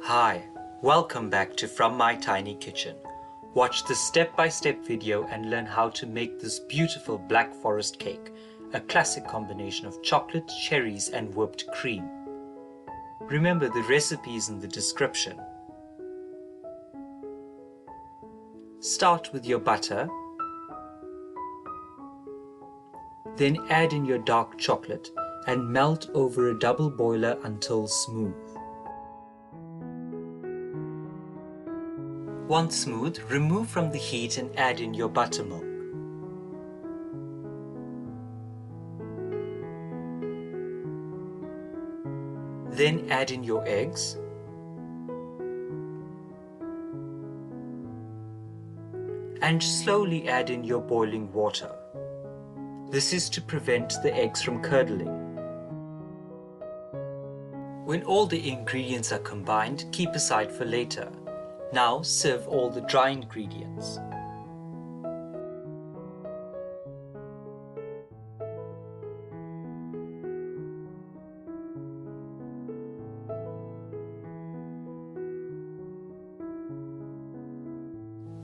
Hi, welcome back to From My Tiny Kitchen. Watch this step-by-step video and learn how to make this beautiful Black Forest cake, a classic combination of chocolate, cherries and whipped cream. Remember, the recipe is in the description. Start with your butter, then add in your dark chocolate and melt over a double boiler until smooth. Once smooth, remove from the heat and add in your buttermilk. Then add in your eggs. And slowly add in your boiling water. This is to prevent the eggs from curdling. When all the ingredients are combined, keep aside for later. Now sieve all the dry ingredients.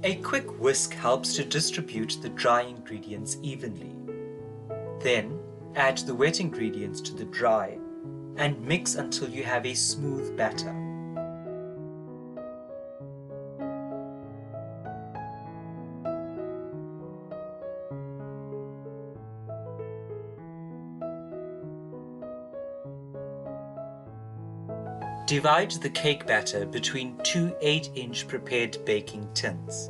A quick whisk helps to distribute the dry ingredients evenly. Then add the wet ingredients to the dry and mix until you have a smooth batter. Divide the cake batter between two 8-inch prepared baking tins.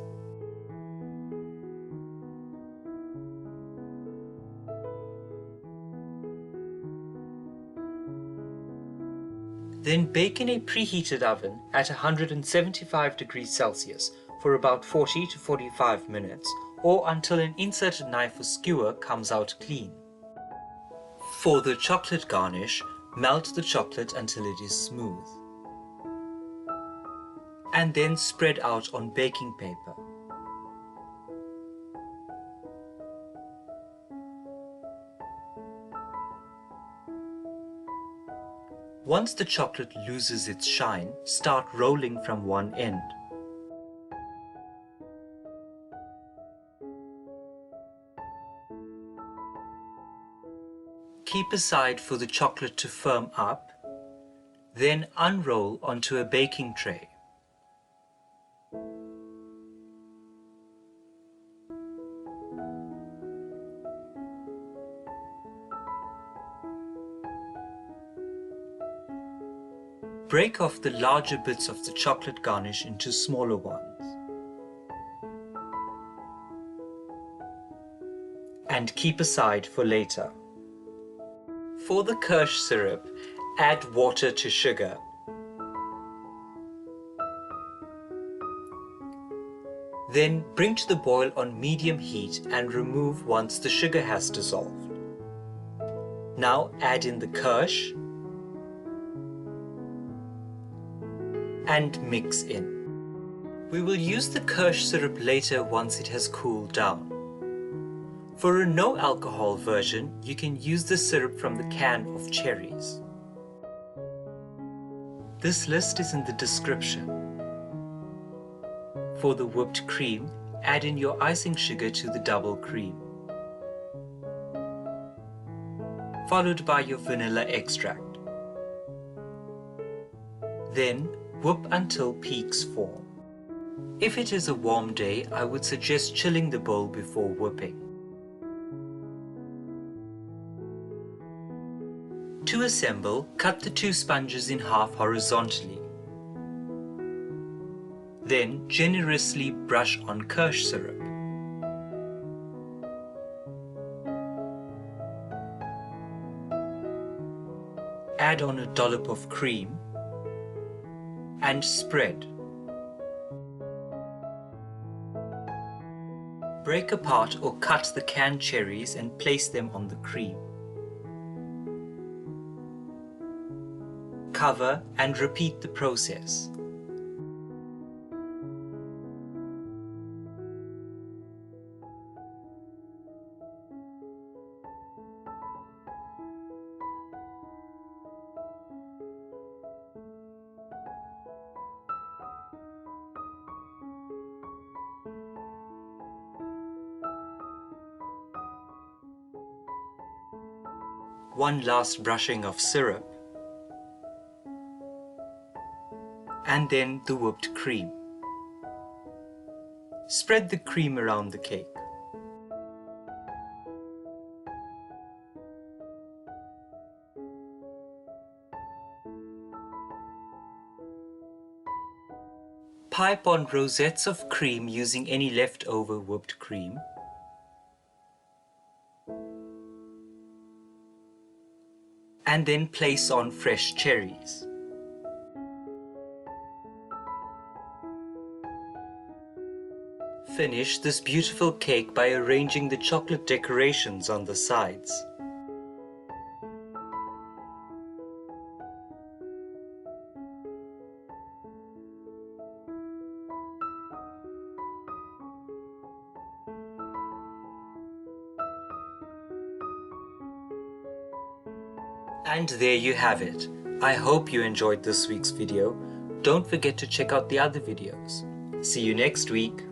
Then bake in a preheated oven at 175 degrees Celsius for about 40 to 45 minutes or until an inserted knife or skewer comes out clean. For the chocolate garnish, melt the chocolate until it is smooth. And then spread out on baking paper. Once the chocolate loses its shine, start rolling from one end. Keep aside for the chocolate to firm up, then unroll onto a baking tray. Break off the larger bits of the chocolate garnish into smaller ones. And keep aside for later. For the kirsch syrup, add water to sugar. Then bring to the boil on medium heat and remove once the sugar has dissolved. Now add in the kirsch and mix in. We will use the kirsch syrup later once it has cooled down. For a no alcohol version, you can use the syrup from the can of cherries. This list is in the description. For the whipped cream, add in your icing sugar to the double cream, followed by your vanilla extract. Then whip until peaks form. If it is a warm day, I would suggest chilling the bowl before whipping. To assemble, cut the two sponges in half horizontally. Then generously brush on kirsch syrup. Add on a dollop of cream and spread. Break apart or cut the canned cherries and place them on the cream. Cover and repeat the process. One last brushing of syrup, and then the whipped cream. Spread the cream around the cake. Pipe on rosettes of cream using any leftover whipped cream. And then place on fresh cherries. Finish this beautiful cake by arranging the chocolate decorations on the sides. And there you have it. I hope you enjoyed this week's video. Don't forget to check out the other videos. See you next week.